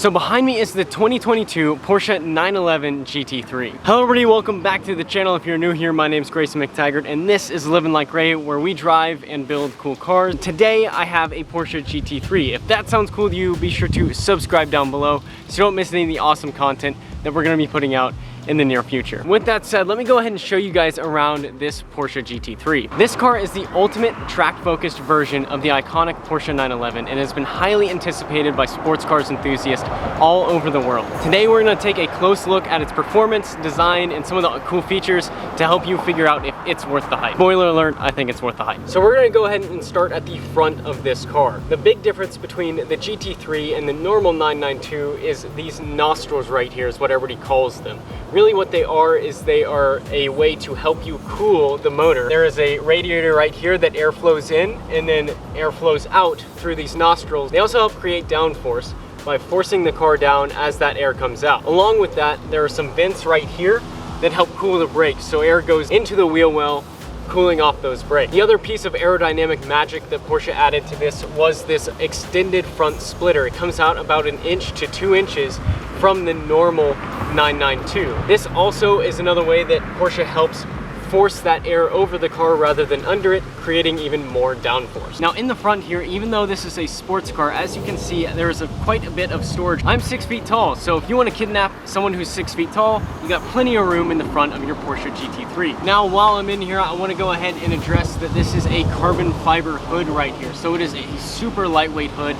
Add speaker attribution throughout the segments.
Speaker 1: So behind me is the 2022 Porsche 911 GT3. Hello everybody, welcome back to the channel. If you're new here, my name is Grayson McTaggart and this is Living Like Gray, where we drive and build cool cars. Today I have a Porsche GT3. If that sounds cool to you, be sure to subscribe down below so you don't miss any of the awesome content that we're going to be putting out in the near future. With that said, let me go ahead and show you guys around this Porsche GT3. This car is the ultimate track-focused version of the iconic Porsche 911 and has been highly anticipated by sports cars enthusiasts all over the world. Today we're going to take a close look at its performance, design, and some of the cool features to help you figure out if it's worth the hype. Spoiler alert, I think it's worth the hype. So we're going to go ahead and start at the front of this car. The big difference between the GT3 and the normal 992 is these nostrils right here is what everybody calls them. Really what they are is they are a way to help you cool the motor. There is a radiator right here that air flows in and then air flows out through these nostrils. They also help create downforce by forcing the car down as that air comes out. Along with that, there are some vents right here that help cool the brakes, so air goes into the wheel well, cooling off those brakes. The other piece of aerodynamic magic that Porsche added to this was this extended front splitter. It comes out about 1 inch to 2 inches from the normal 992. This also is another way that Porsche helps force that air over the car rather than under it, creating even more downforce. Now in the front here, even though this is a sports car, as you can see, there is quite a bit of storage. I'm 6 feet tall, so if you want to kidnap someone who's 6 feet tall, you got plenty of room in the front of your Porsche GT3. Now while I'm in here, I want to go ahead and address that this is a carbon fiber hood right here. So it is a super lightweight hood.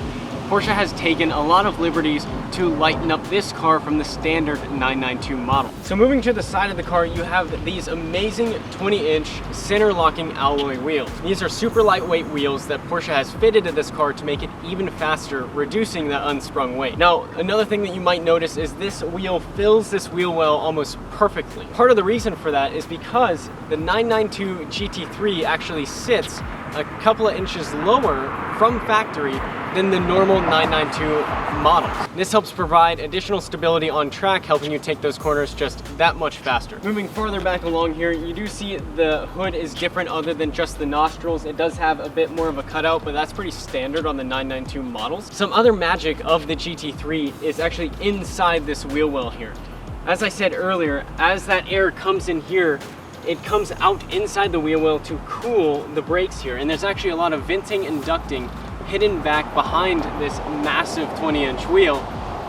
Speaker 1: Porsche has taken a lot of liberties to lighten up this car from the standard 992 model. So moving to the side of the car, you have these amazing 20-inch center locking alloy wheels. These are super lightweight wheels that Porsche has fitted to this car to make it even faster, reducing that unsprung weight. Now, another thing that you might notice is this wheel fills this wheel well almost perfectly. Part of the reason for that is because the 992 GT3 actually sits a couple of inches lower from factory than the normal 992 model. This helps provide additional stability on track, helping you take those corners just that much faster. Moving further back along here, you do see the hood is different other than just the nostrils. It does have a bit more of a cutout, but that's pretty standard on the 992 models. Some other magic of the GT3 is actually inside this wheel well here. As I said earlier, as that air comes in here, it comes out inside the wheel well to cool the brakes here. And there's actually a lot of venting and ducting hidden back behind this massive 20-inch wheel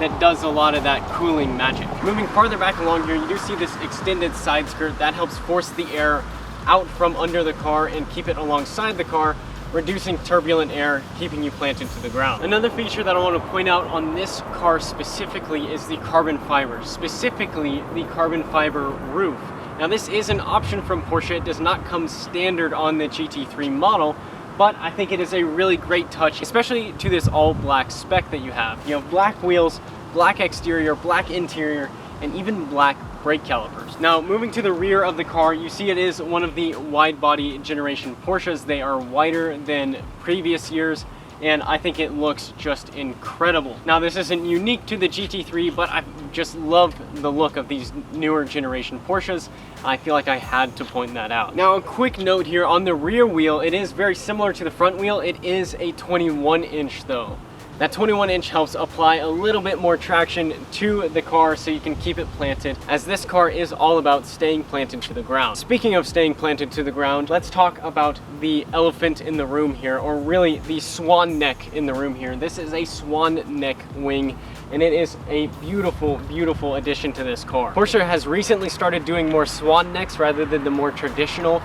Speaker 1: that does a lot of that cooling magic. Moving farther back along here, you do see this extended side skirt that helps force the air out from under the car and keep it alongside the car, reducing turbulent air, keeping you planted to the ground. Another feature that I want to point out on this car specifically is the carbon fiber, specifically the carbon fiber roof. Now this is an option from Porsche. It does not come standard on the GT3 model, but I think it is a really great touch, especially to this all black spec that you have. You have black wheels, black exterior, black interior, and even black brake calipers. Now moving to the rear of the car, you see it is one of the wide body generation Porsches. They are wider than previous years, and I think it looks just incredible. Now this isn't unique to the GT3, but I just love the look of these newer generation Porsches. I feel like I had to point that out. Now a quick note here on the rear wheel, it is very similar to the front wheel. It is a 21-inch though. That 21-inch helps apply a little bit more traction to the car so you can keep it planted, as this car is all about staying planted to the ground. Speaking of staying planted to the ground, let's talk about the elephant in the room here, or really the swan neck in the room here. This is a swan neck wing, and it is a beautiful, beautiful addition to this car. Porsche has recently started doing more swan necks rather than the more traditional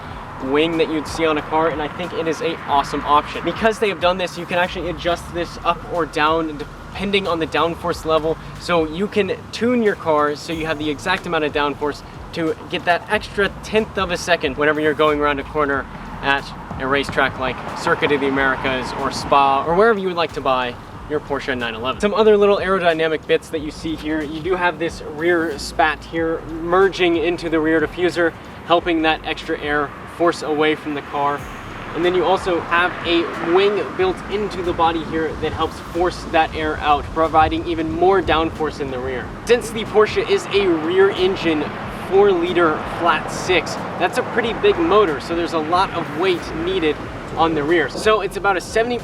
Speaker 1: wing that you'd see on a car, and I think it is an awesome option. Because they have done this, you can actually adjust this up or down depending on the downforce level, so you can tune your car so you have the exact amount of downforce to get that extra 1/10 of a second whenever you're going around a corner at a racetrack like Circuit of the Americas or Spa or wherever you would like to buy your Porsche 911. Some other little aerodynamic bits that you see here, you do have this rear spat here merging into the rear diffuser, helping that extra air force away from the car. And then you also have a wing built into the body here that helps force that air out, providing even more downforce in the rear. Since the Porsche is a rear engine 4-liter flat 6, that's a pretty big motor, so there's a lot of weight needed on the rear. So it's about a 70%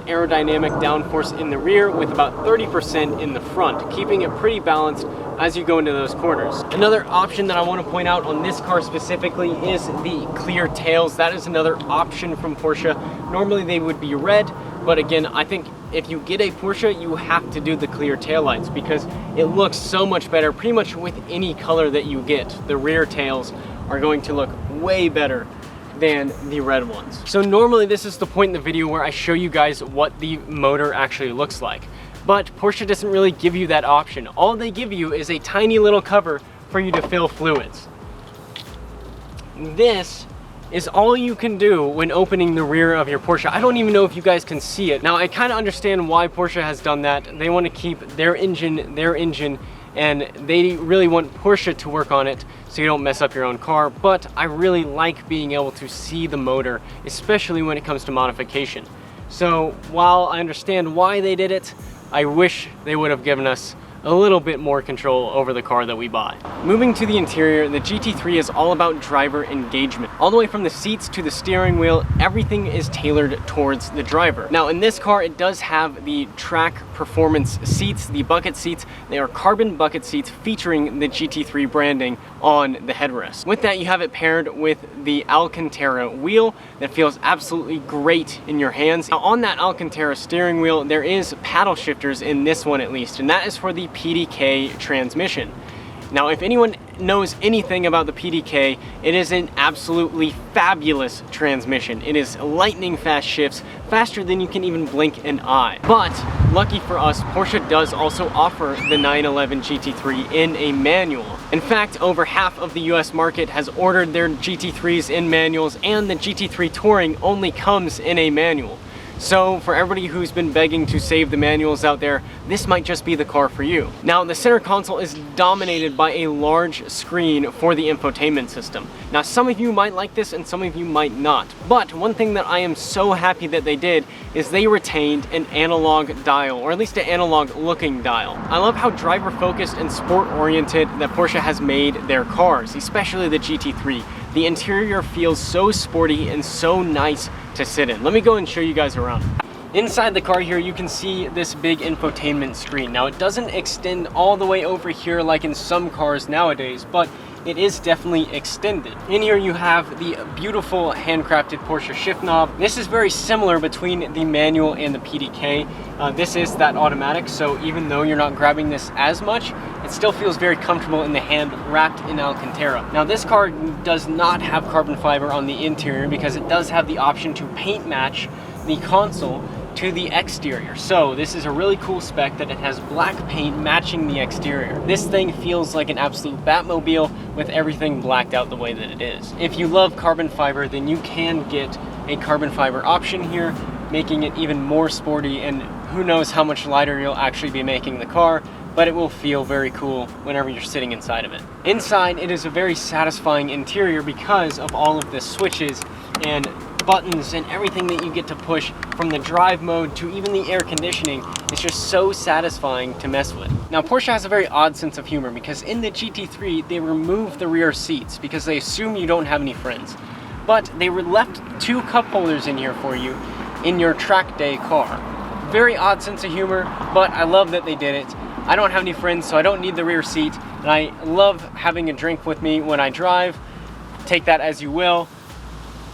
Speaker 1: aerodynamic downforce in the rear with about 30% in the front, keeping it pretty balanced as you go into those corners. Another option that I want to point out on this car specifically is the clear tails. That is another option from Porsche. Normally they would be red, but again, I think if you get a Porsche, you have to do the clear taillights because it looks so much better pretty much with any color that you get. The rear tails are going to look way better than the red ones. So normally this is the point in the video where I show you guys what the motor actually looks like. But Porsche doesn't really give you that option. All they give you is a tiny little cover for you to fill fluids. This is all you can do when opening the rear of your Porsche. I don't even know if you guys can see it. Now I kind of understand why Porsche has done that. They want to keep their engine, and they really want Porsche to work on it so you don't mess up your own car. But I really like being able to see the motor, especially when it comes to modification. So while I understand why they did it, I wish they would have given us a little bit more control over the car that we buy. Moving to the interior, the GT3 is all about driver engagement. All the way from the seats to the steering wheel, everything is tailored towards the driver. Now in this car, it does have the track performance seats, the bucket seats. They are carbon bucket seats featuring the GT3 branding on the headrest. With that, you have it paired with the Alcantara wheel that feels absolutely great in your hands. Now on that Alcantara steering wheel, there is paddle shifters in this one at least, and that is for the PDK transmission. Now, if anyone knows anything about the PDK, it is an absolutely fabulous transmission. It is lightning fast shifts, faster than you can even blink an eye. But lucky for us, Porsche does also offer the 911 GT3 in a manual. In fact, over half of the US market has ordered their GT3s in manuals, and the GT3 Touring only comes in a manual. So for everybody who's been begging to save the manuals out there, this might just be the car for you. Now the center console is dominated by a large screen for the infotainment system. Now some of you might like this and some of you might not, but one thing that I am so happy that they did is they retained an analog dial, or at least an analog looking dial. I love how driver focused and sport oriented that Porsche has made their cars, especially the GT3. The interior feels so sporty and so nice to sit in. Let me go and show you guys around. Inside the car here, you can see this big infotainment screen. Now it doesn't extend all the way over here like in some cars nowadays, but it is definitely extended. In here you have the beautiful handcrafted Porsche shift knob. This is very similar between the manual and the PDK. This is that automatic, so even though you're not grabbing this as much, it still feels very comfortable in the hand wrapped in Alcantara. Now this car does not have carbon fiber on the interior because it does have the option to paint match the console to the exterior. So this is a really cool spec that it has black paint matching the exterior. This thing feels like an absolute Batmobile with everything blacked out the way that it is. If you love carbon fiber, then you can get a carbon fiber option here, making it even more sporty, and who knows how much lighter you'll actually be making the car, but it will feel very cool whenever you're sitting inside of it. Inside, it is a very satisfying interior because of all of the switches and buttons and everything that you get to push, from the drive mode to even the air conditioning. It's just so satisfying to mess with. Now Porsche has a very odd sense of humor because in the GT3 they remove the rear seats because they assume you don't have any friends, but they left 2 cup holders in here for you in your track day car. Very odd sense of humor, but I love that they did it. I don't have any friends, so I don't need the rear seat, and I love having a drink with me when I drive. Take that as you will.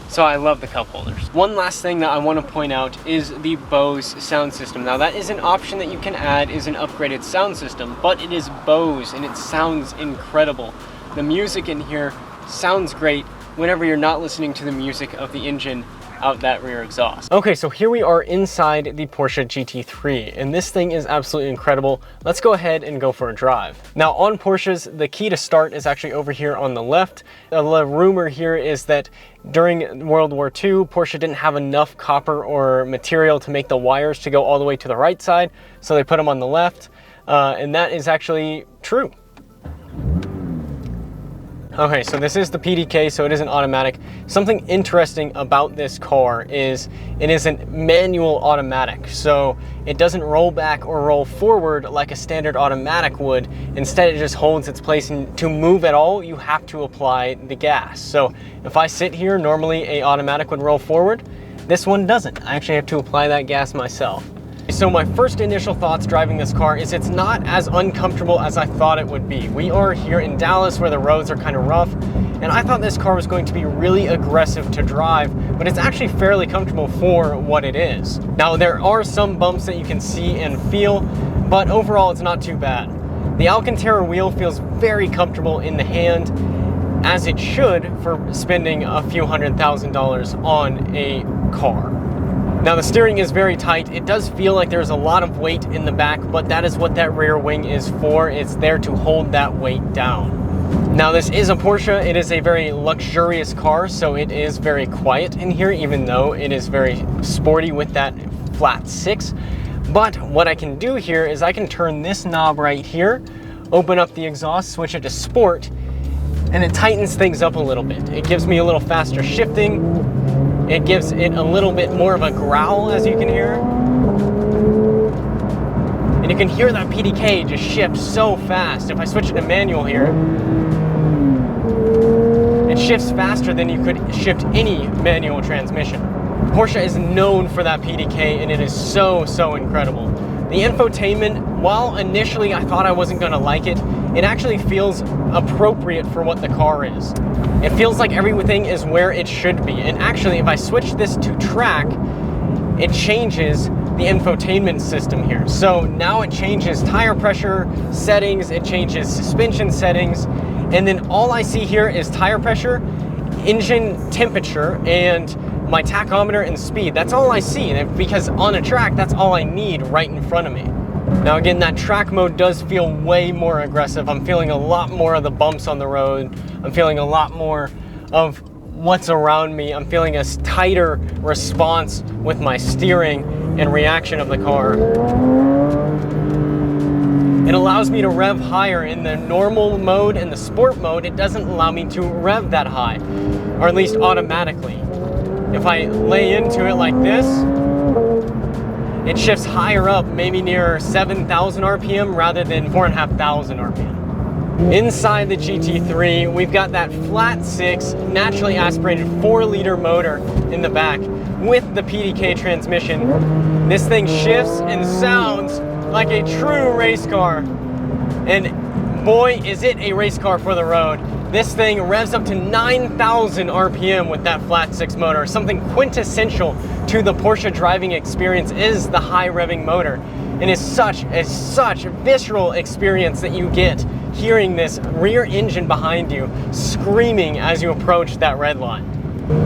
Speaker 1: So I love the cup holders. One last thing that I want to point out is the Bose sound system. Now that is an option that you can add, is an upgraded sound system, but it is Bose and it sounds incredible. The music in here sounds great whenever you're not listening to the music of the engine out that rear exhaust. Okay, so here we are inside the Porsche GT3, and this thing is absolutely incredible. Let's go ahead and go for a drive. Now on Porsches, the key to start is actually over here on the left. The rumor here is that during World War II, Porsche didn't have enough copper or material to make the wires to go all the way to the right side, so they put them on the left, and that is actually true. Okay, so this is the PDK, so it isn't automatic. Something interesting about this car is it isn't manual automatic, so it doesn't roll back or roll forward like a standard automatic would. Instead, it just holds its place, and to move at all, you have to apply the gas. So if I sit here, normally a automatic would roll forward, This one doesn't. I actually have to apply that gas myself. So my first initial thoughts driving this car is it's not as uncomfortable as I thought it would be. We are here in Dallas where the roads are kind of rough, and I thought this car was going to be really aggressive to drive, but it's actually fairly comfortable for what it is. Now, there are some bumps that you can see and feel, but overall it's not too bad. The Alcantara wheel feels very comfortable in the hand, as it should for spending a few $100,000 on a car. Now, the steering is very tight. It does feel like there's a lot of weight in the back, but that is what that rear wing is for. It's there to hold that weight down. Now, this is a Porsche. It is a very luxurious car, so it is very quiet in here, even though it is very sporty with that flat 6. But what I can do here is I can turn this knob right here, open up the exhaust, switch it to Sport, and it tightens things up a little bit. It gives me a little faster shifting. It gives it a little bit more of a growl, as you can hear. And you can hear that PDK just shift so fast. If I switch it to manual here, it shifts faster than you could shift any manual transmission. Porsche is known for that PDK, and it is so, so incredible. The infotainment, while initially I thought I wasn't gonna like it, it actually feels appropriate for what the car is. It feels like everything is where it should be. And actually, if I switch this to track, it changes the infotainment system here. So now it changes tire pressure settings, it changes suspension settings, and then all I see here is tire pressure, engine temperature, and my tachometer and speed. That's all I see, because on a track, that's all I need right in front of me. Now again, that track mode does feel way more aggressive. I'm feeling a lot more of the bumps on the road. I'm feeling a lot more of what's around me. I'm feeling a tighter response with my steering and reaction of the car. It allows me to rev higher in the normal mode and the sport mode. It doesn't allow me to rev that high, or at least automatically. If I lay into it like this, it shifts higher up, maybe near 7,000 RPM rather than 4,500 RPM. Inside the GT3, we've got that flat 6, naturally aspirated 4-liter motor in the back with the PDK transmission. This thing shifts and sounds like a true race car. And boy, is it a race car for the road. This thing revs up to 9,000 RPM with that flat 6 motor. Something quintessential to the Porsche driving experience is the high revving motor. And it's such a visceral experience that you get hearing this rear engine behind you screaming as you approach that red line.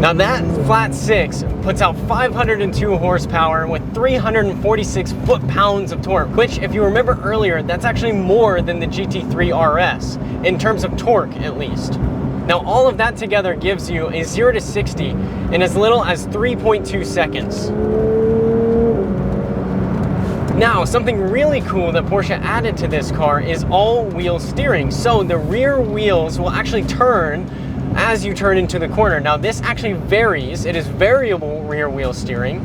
Speaker 1: Now that flat 6 puts out 502 horsepower with 346 foot-pounds of torque, which if you remember earlier, that's actually more than the GT3 RS, in terms of torque at least. Now all of that together gives you a 0 to 60 in as little as 3.2 seconds. Now, something really cool that Porsche added to this car is all-wheel steering. So the rear wheels will actually turn as you turn into the corner. Now this actually varies. It is variable rear wheel steering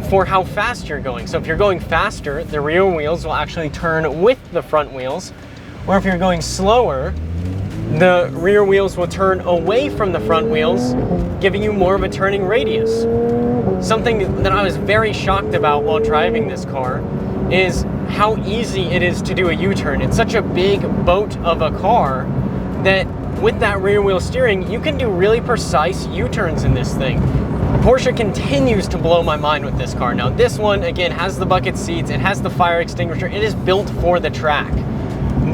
Speaker 1: for how fast you're going. So if you're going faster, the rear wheels will actually turn with the front wheels. Or if you're going slower, the rear wheels will turn away from the front wheels, giving you more of a turning radius. Something that I was very shocked about while driving this car is how easy it is to do a U-turn. It's such a big boat of a car that with that rear wheel steering, you can do really precise U-turns in this thing. Porsche continues to blow my mind with this car. Now this one, again, has the bucket seats, it has the fire extinguisher, it is built for the track.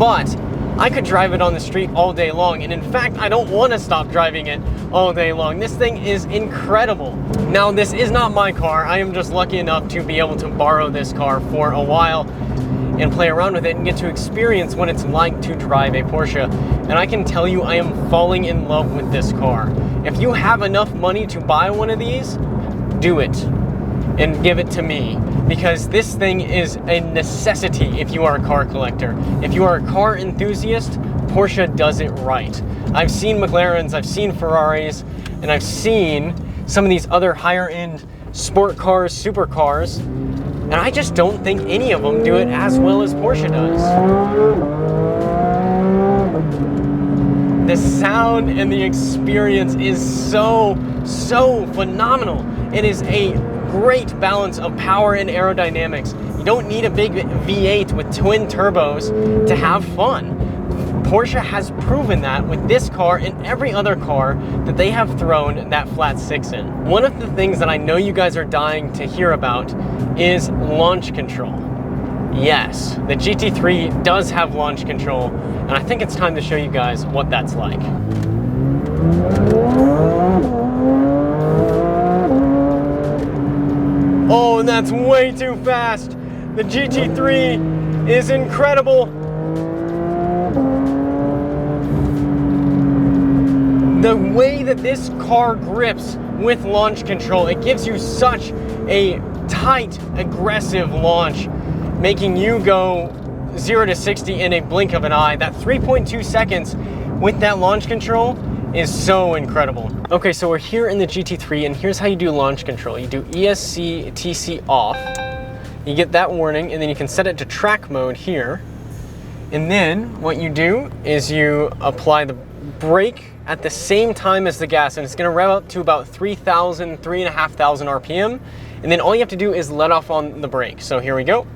Speaker 1: But I could drive it on the street all day long, and in fact, I don't want to stop driving it all day long. This thing is incredible. Now, this is not my car. I am just lucky enough to be able to borrow this car for a while and play around with it and get to experience what it's like to drive a Porsche. And I can tell you, I am falling in love with this car. If you have enough money to buy one of these, do it and give it to me, because this thing is a necessity if you are a car collector. If you are a car enthusiast, Porsche does it right. I've seen McLarens, I've seen Ferraris, and I've seen some of these other higher end sport cars, supercars, and I just don't think any of them do it as well as Porsche does. The sound and the experience is so phenomenal. it is a great balance of power and aerodynamics. You don't need a big V8 with twin turbos to have fun. Porsche has proven that with this car and every other car that they have thrown that flat six in. One of the things that I know you guys are dying to hear about is launch control. Yes, the GT3 does have launch control, and I think it's time to show you guys what that's like. Oh, and that's way too fast. The GT3 is incredible. The way that this car grips with launch control, it gives you such a tight, aggressive launch, making you go 0 to 60 in a blink of an eye. That 3.2 seconds with that launch control is so incredible. Okay, so we're here in the GT3, and here's how you do launch control. You do ESC TC off, you get that warning, and then you can set it to track mode here. And then what you do is you apply the brake at the same time as the gas, and it's gonna rev up to about 3,500 RPM. And then all you have to do is let off on the brake. So here we go.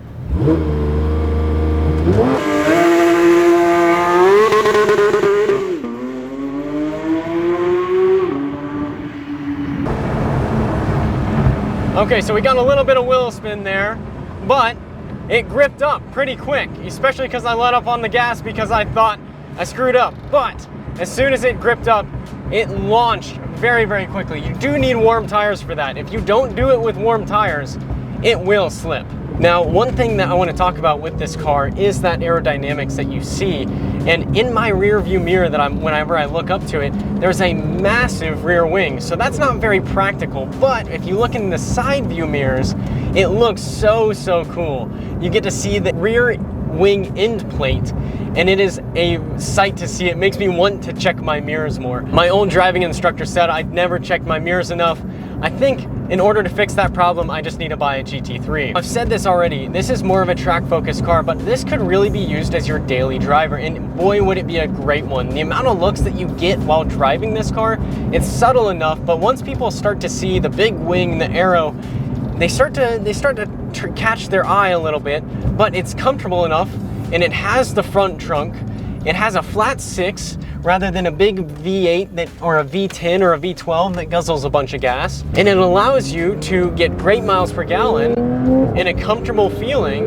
Speaker 1: Okay, so we got a little bit of wheel spin there, but it gripped up pretty quick, especially because I let up on the gas because I thought I screwed up. But as soon as it gripped up, it launched very, very quickly. You do need warm tires for that. If you don't do it with warm tires, it will slip. Now, one thing that I want to talk about with this car is that aerodynamics that you see. And in my rear view mirror whenever I look up to it, there's a massive rear wing. So that's not very practical, but if you look in the side view mirrors, it looks so, so cool. You get to see the rear wing end plate, and it is a sight to see. It makes me want to check my mirrors more. My old driving instructor said I'd never checked my mirrors enough. I think in order to fix that problem, I just need to buy a GT3. I've said this already, this is more of a track-focused car, but this could really be used as your daily driver, and boy, would it be a great one. The amount of looks that you get while driving this car, it's subtle enough, but once people start to see the big wing, the aero, they start to catch their eye a little bit, but it's comfortable enough, and it has the front trunk. It has a flat six rather than a big V8 or a V10 or a V12 that guzzles a bunch of gas. And it allows you to get great miles per gallon in a comfortable feeling.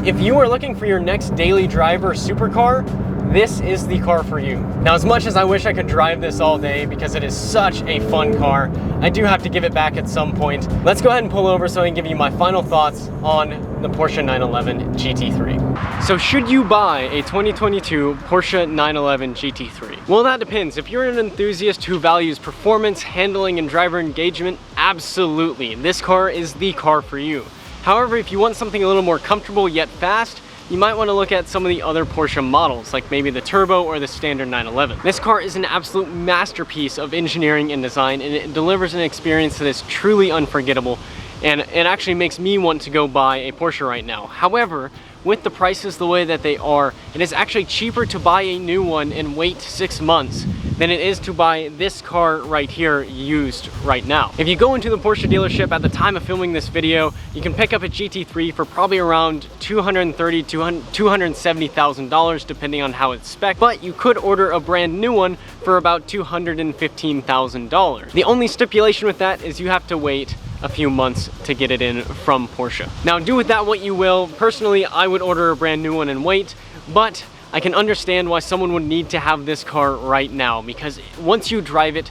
Speaker 1: If you are looking for your next daily driver supercar, this is the car for you. Now, as much as I wish I could drive this all day because it is such a fun car, I do have to give it back at some point. Let's go ahead and pull over so I can give you my final thoughts on the Porsche 911 GT3. So should you buy a 2022 Porsche 911 GT3? Well, that depends. If you're an enthusiast who values performance, handling, and driver engagement, absolutely, this car is the car for you. However, if you want something a little more comfortable yet fast, you might want to look at some of the other Porsche models, like maybe the Turbo or the standard 911. This car is an absolute masterpiece of engineering and design, and it delivers an experience that is truly unforgettable, and it actually makes me want to go buy a Porsche right now. However, with the prices the way that they are, it is actually cheaper to buy a new one and wait 6 months than it is to buy this car right here used right now. If you go into the Porsche dealership at the time of filming this video, you can pick up a GT3 for probably around $230,000 to $270,000 depending on how it's spec'd, but you could order a brand new one for about $215,000. The only stipulation with that is you have to wait a few months to get it in from Porsche. Now, do with that what you will. Personally, I would order a brand new one and wait, but I can understand why someone would need to have this car right now, because once you drive it,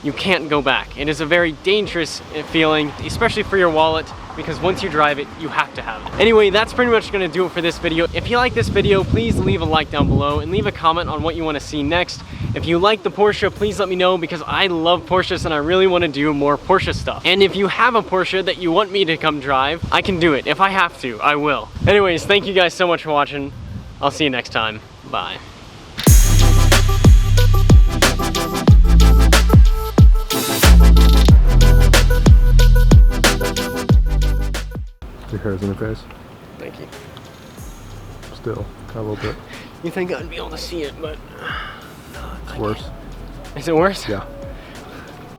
Speaker 1: you can't go back. It is a very dangerous feeling, especially for your wallet, because once you drive it, you have to have it. Anyway, that's pretty much gonna do it for this video. If you like this video, please leave a like down below and leave a comment on what you wanna see next. If you like the Porsche, please let me know, because I love Porsches and I really wanna do more Porsche stuff. And if you have a Porsche that you want me to come drive, I can do it. If I have to, I will. Anyways, thank you guys so much for watching. I'll see you next time. Bye.
Speaker 2: Your hair's in your face.
Speaker 1: Thank you.
Speaker 2: Still, got a little bit.
Speaker 1: You think I'd be able to see it, but no,
Speaker 2: it's worse.
Speaker 1: Is it worse?
Speaker 2: Yeah.